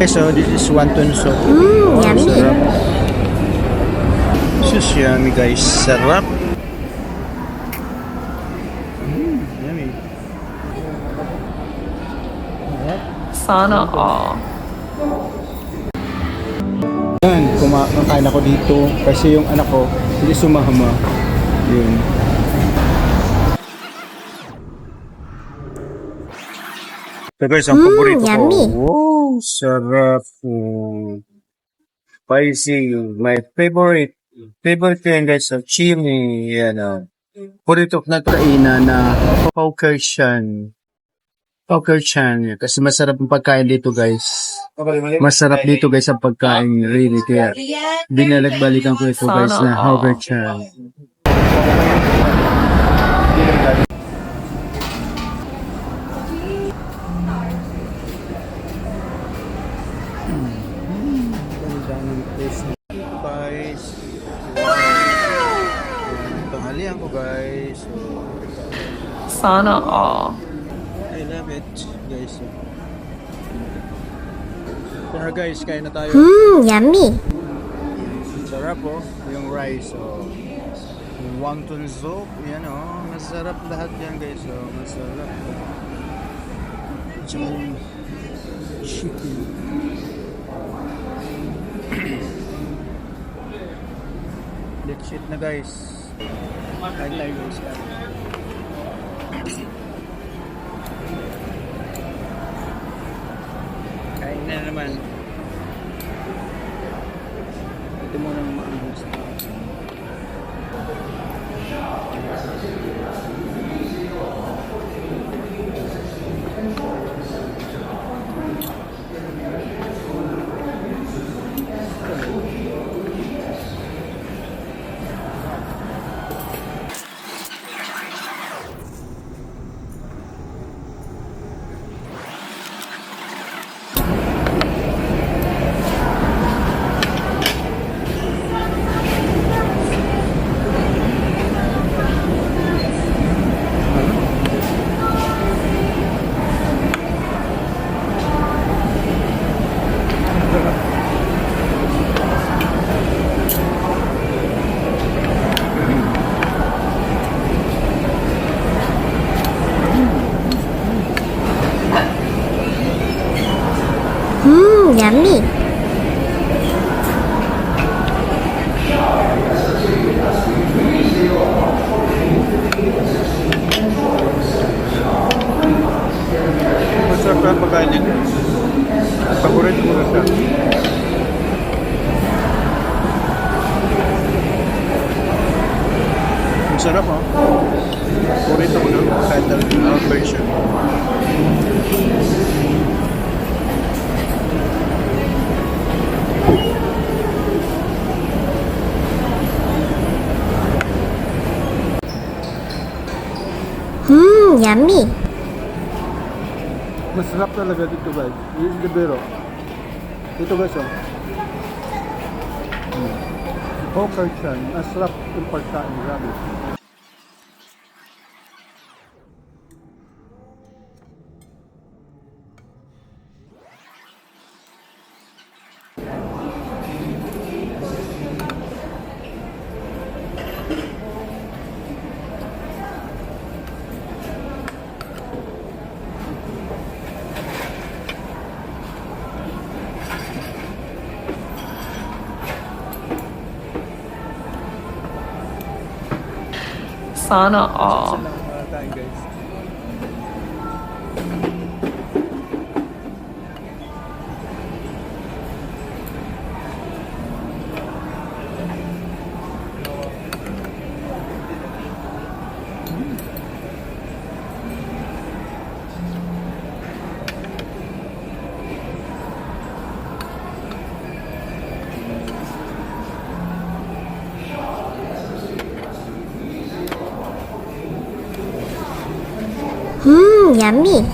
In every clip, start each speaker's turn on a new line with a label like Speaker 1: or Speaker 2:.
Speaker 1: So this is wonton soup.
Speaker 2: Yummy.
Speaker 1: Sarap. This is yummy guys. Sarap. Yummy.
Speaker 3: Sana all.
Speaker 1: Yan, kumakain ako dito kasi yung anak ko hindi sumama. Yun. Ito guys, ang paborito ko.
Speaker 2: yummy.
Speaker 1: Wow, sarap. Spicy. My favorite. Favorite ko yan guys, chili. Yan paborito ko na kainan na Caucasian. Caucasian. Kasi masarap ang pagkain dito guys. Masarap dito guys ang pagkain. Really. Kaya binalik-balikan ko ito guys na Caucasian. Guys, tanghalian ko guys.
Speaker 3: Sana all.
Speaker 1: I love it guys. Tara guys, kain na tayo.
Speaker 2: Yummy.
Speaker 1: Sarap yung rice yung wonton soup, yan masarap lahat yan guys. Masarap. Yung chicken. Let's eat na guys. Kain tayo guys. Kain na naman. Ito muna ang maanghang sa
Speaker 2: Yummy.
Speaker 1: masarap ang pagkain nito. Paborito ko na siya. Ang sarap paborito ko na kahit ang version.
Speaker 2: Yummy.
Speaker 1: Masarap talaga dito guys. This is the biro. Dito guys Caucasian. Masarap yung pagkain. Grabe.
Speaker 3: Sana all.
Speaker 1: Kain guys.
Speaker 2: Yummy.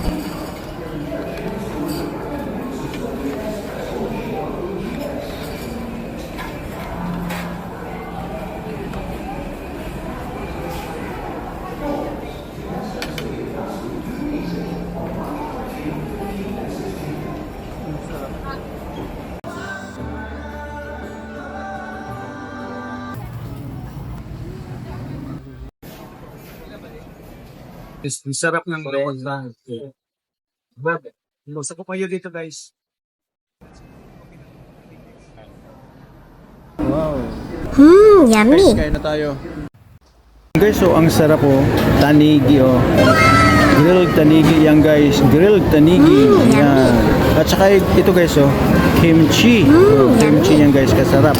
Speaker 1: Ang sarap ng lokosan. Sa ko kayo dito guys. Wow.
Speaker 2: Yummy.
Speaker 1: Kain na tayo. Guys, so ang sarap oh. Tanigi oh. Grilled tanigi yan guys. Grilled tanigi. Yan. At saka ito guys oh. Kimchi. Kimchi yan guys. Kasarap.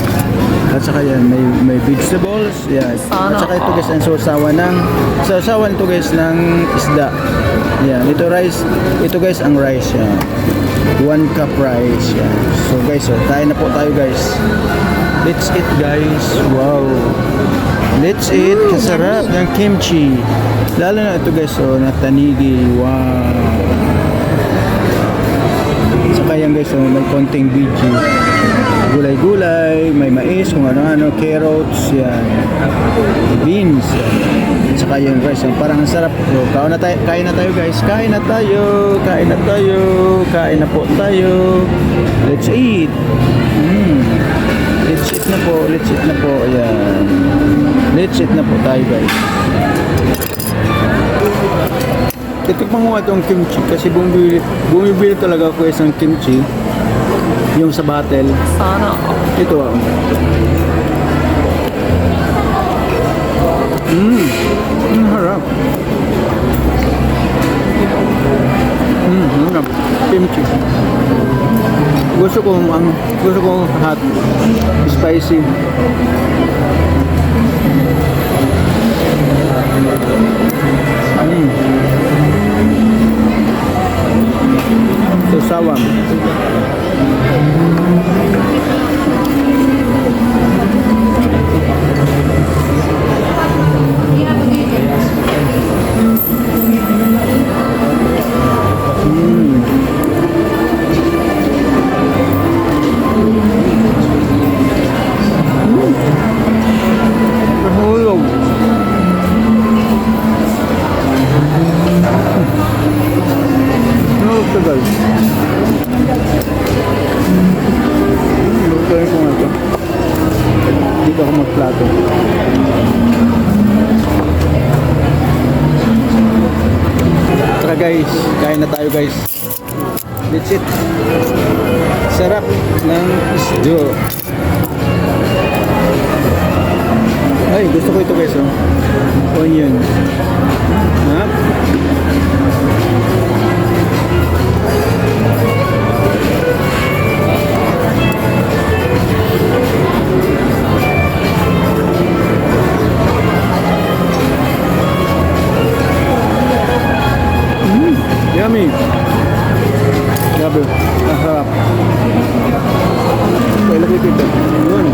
Speaker 1: At saka yan, may vegetables. Yan. At saka ito guys, ang sausawan ito guys ng isda. Yan. Ito rice. Ito guys, ang rice. Yan. 1 cup rice. Yan. So guys, so, kain na po tayo guys. Let's eat guys. Wow. Let's eat. Kasarap ng kimchi. Lalo na ito guys, so, na tanigi. Wow. Saka yan guys, so, may konting veggie. Gulay-gulay, may mais, kung ano-ano, carrots, yan. Beans, yan. At saka yung rice, yan. Parang ang sarap. So, kain na tayo guys. Kain na tayo. Kain na tayo. Kain na po tayo. Let's eat. Let's eat na po. Let's eat na po. Ayan. Let's eat na po tayo guys. Titikman mo itong kimchi kasi bumibili talaga ako isang kimchi. Yung sa bottle.
Speaker 3: Sana all.
Speaker 1: Ito ah. Ang harap. Harap. Kimchi. Gusto ko hot. Spicy. So sawam. Nahulog. Nahulog ka guys. Lutuin ko nga ito. Dito ako magplato. Tara guys, kain na tayo guys. Let's eat. Sarap ng isdo. Ay, gusto ko ito guys oh. Onion. Ha? Yummy. Grabe. Ang sarap. So, ilagay ko ito. Yun.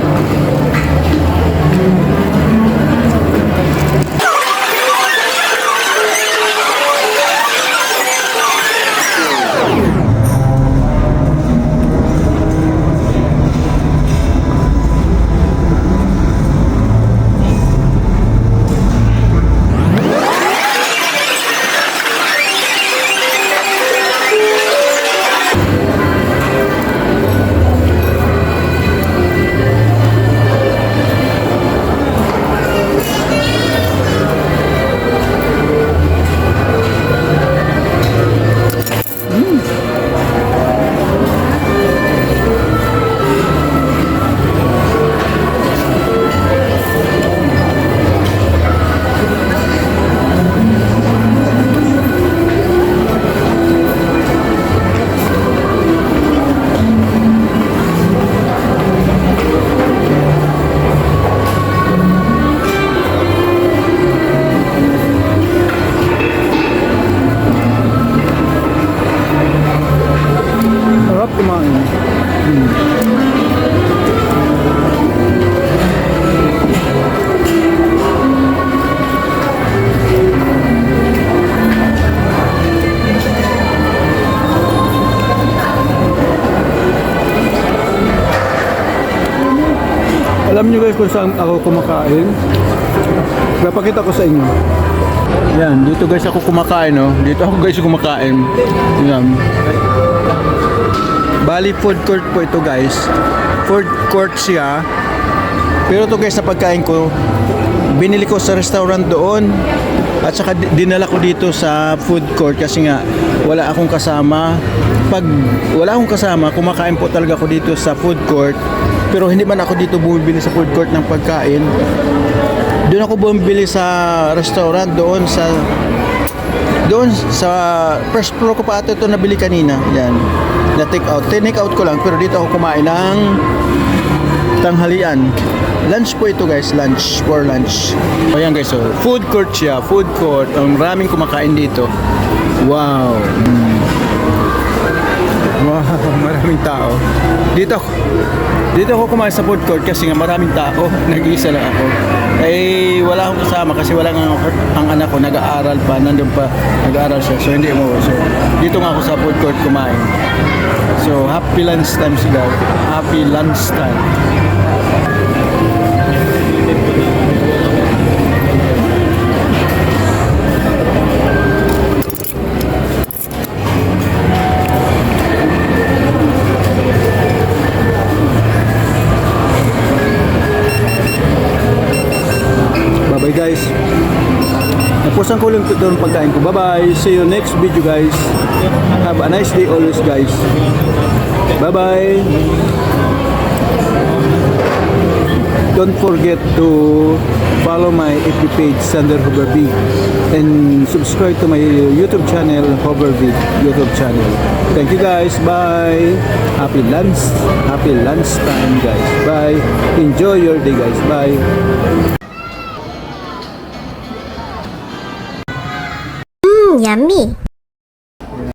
Speaker 1: Alam nyo guys kung saan ako kumakain? Papakita ko sa inyo. Yan, dito guys ako kumakain, no? Dito ako guys kumakain. Yan. Bali food court po ito guys. Food court siya. Pero ito guys sa pagkain ko,
Speaker 4: binili ko sa restaurant doon at saka dinala ko dito sa food court kasi nga wala akong kasama. Pag wala akong kasama, kumakain po talaga ako dito sa food court, pero hindi man ako dito bumibili sa food court ng pagkain. Doon ako bumibili sa restaurant doon sa first floor ko pa ata ito nabili kanina. Yan, na take out. Take out ko lang, pero dito ako kumain ng tanghalian. Lunch po ito guys, lunch for lunch. Ayan guys, so food court siya, food court. Ang maraming kumakain dito. Wow. Wow, maraming tao. Dito ako kumain sa food court kasi nga maraming tao. Nag-iisa lang ako. Eh, wala akong kasama kasi wala nga ang anak ko nag-aaral pa, nandun pa, nag-aaral siya. So, hindi mo. So, dito nga ako sa food court kumain. So, happy lunch time sila. Happy lunch time. Bye guys. Napusan ko lang ito ang pagkain ko. Bye bye. See you next video guys. Have a nice day always guys. Bye bye. Don't forget to follow my FB page Sander Hoverby and subscribe to my YouTube channel Hoverby YouTube channel. Thank you guys. Bye. Happy lunch time guys. Bye. Enjoy your day guys. Bye.
Speaker 2: yummy.